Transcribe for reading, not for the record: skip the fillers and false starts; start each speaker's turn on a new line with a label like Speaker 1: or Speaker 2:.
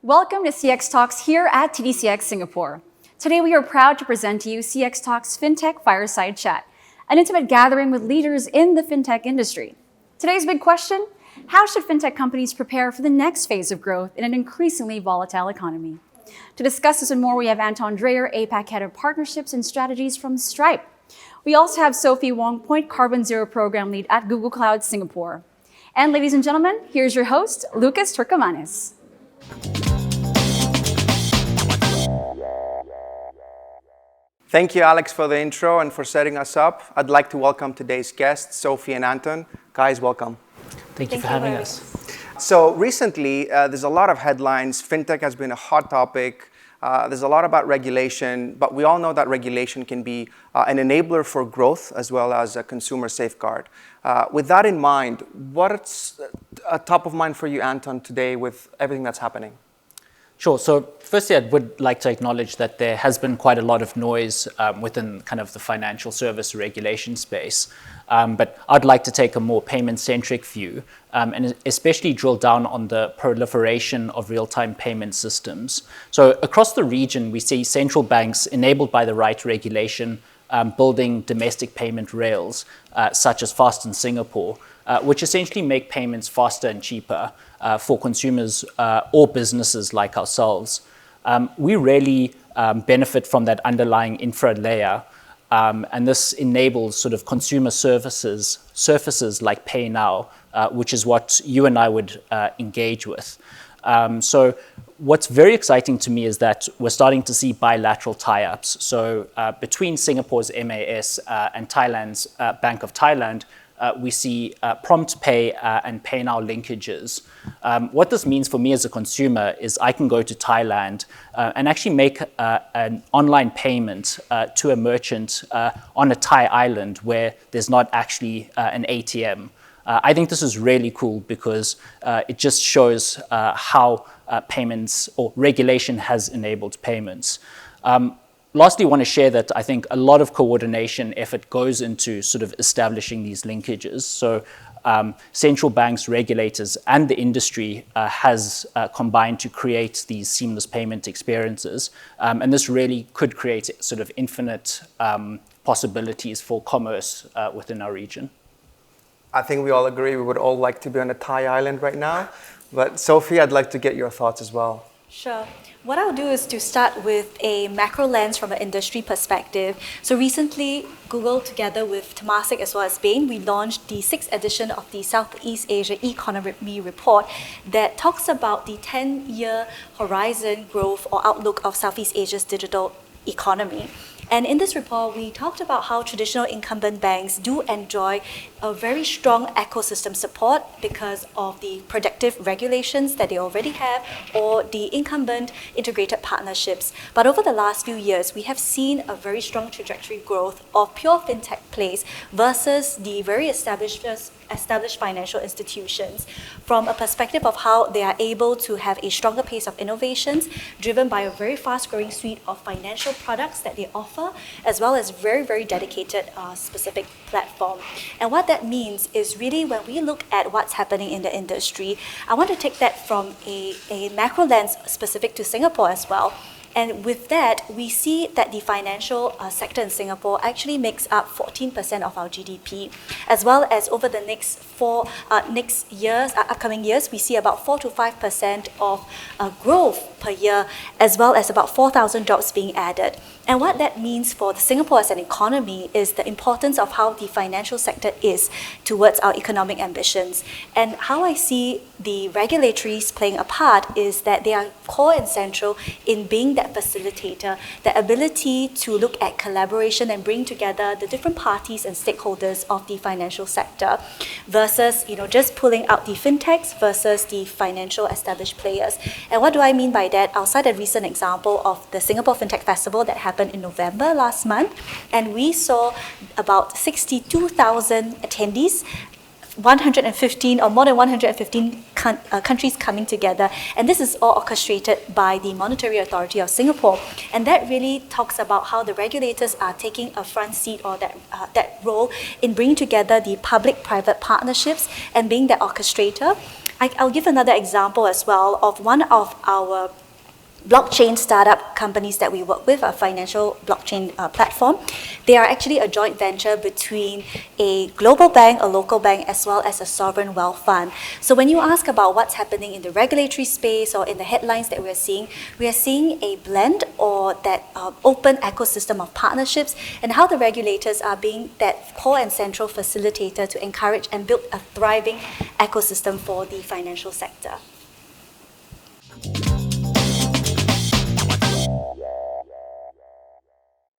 Speaker 1: Welcome to CX Talks here at TDCX Singapore. Today we are proud to present to you CX Talks Fintech Fireside Chat, an intimate gathering with leaders in the fintech industry. Today's big question, how should fintech companies prepare for the next phase of growth in an increasingly volatile economy? To discuss this and more, we have Anton Dreyer, APAC Head of Partnerships and Strategies from Stripe. We also have Sophie, Wong, Point Carbon Zero Program Lead at Google Cloud Singapore. And ladies and gentlemen, here's your host, Loukas Tourkomanis.
Speaker 2: Thank you, Alex, for the intro and for setting us up. I'd like to welcome today's guests, Sophie and Anton. Guys, welcome.
Speaker 3: Thank you for having us.
Speaker 2: So recently, there's a lot of headlines. Fintech has been a hot topic. There's a lot about regulation, but we all know that regulation can be an enabler for growth as well as a consumer safeguard. With that in mind, what's top of mind for you, Anton, today with everything that's happening?
Speaker 3: Sure. So firstly, I would like to acknowledge that there has been quite a lot of noise within kind of the financial service regulation space. But I'd like to take a more payment-centric view and especially drill down on the proliferation of real-time payment systems. So across the region, we see central banks enabled by the right regulation building domestic payment rails, such as Fast in Singapore, which essentially make payments faster and cheaper for consumers or businesses like ourselves. We really benefit from that underlying infra layer, and this enables sort of consumer surfaces like Pay Now, which is what you and I would engage with. So what's very exciting to me is that we're starting to see bilateral tie-ups. So between Singapore's MAS and Thailand's Bank of Thailand, we see prompt pay and Pay Now linkages. What this means for me as a consumer is I can go to Thailand and actually make an online payment to a merchant on a Thai island where there's not actually an ATM. I think this is really cool because it just shows how payments or regulation has enabled payments. Lastly, I want to share that I think a lot of coordination effort goes into sort of establishing these linkages. So central banks, regulators, and the industry has combined to create these seamless payment experiences. And this really could create sort of infinite possibilities for commerce within our region.
Speaker 2: I think we all agree we would all like to be on a Thai island right now. But Sophie, I'd like to get your thoughts as well.
Speaker 4: Sure. What I'll do is to start with a macro lens from an industry perspective. So recently, Google, together with Temasek as well as Bain, we launched the 6th edition of the Southeast Asia Economy Report that talks about the 10-year horizon growth or outlook of Southeast Asia's digital economy. And in this report, we talked about how traditional incumbent banks do enjoy a very strong ecosystem support because of the productive regulations that they already have or the incumbent integrated partnerships. But over the last few years, we have seen a very strong trajectory growth of pure fintech plays versus the very established financial institutions from a perspective of how they are able to have a stronger pace of innovations driven by a very fast-growing suite of financial products that they offer, as well as very, very dedicated specific platform. And what that means is really when we look at what's happening in the industry, I want to take that from a macro lens specific to Singapore as well. And with that, we see that the financial sector in Singapore actually makes up 14% of our GDP, as well as over the next upcoming years, we see about 4 to 5% of growth per year, as well as about 4,000 jobs being added. And what that means for Singapore as an economy is the importance of how the financial sector is towards our economic ambitions. And how I see the regulatories playing a part is that they are core and central in being that facilitator, the ability to look at collaboration and bring together the different parties and stakeholders of the financial sector versus just pulling out the fintechs versus the financial established players. And what do I mean by that? I'll cite a recent example of the Singapore Fintech Festival that happened in November last month, and we saw about 62,000 attendees, 115 or more than 115 countries coming together, and this is all orchestrated by the Monetary Authority of Singapore. And that really talks about how the regulators are taking a front seat or that role in bringing together the public-private partnerships and being the orchestrator. I'll give another example as well of one of our blockchain startup companies that we work with, a financial blockchain platform. They are actually a joint venture between a global bank, a local bank, as well as a sovereign wealth fund. So when you ask about what's happening in the regulatory space or in the headlines that we are seeing a blend or that open ecosystem of partnerships, and how the regulators are being that core and central facilitator to encourage and build a thriving ecosystem for the financial sector.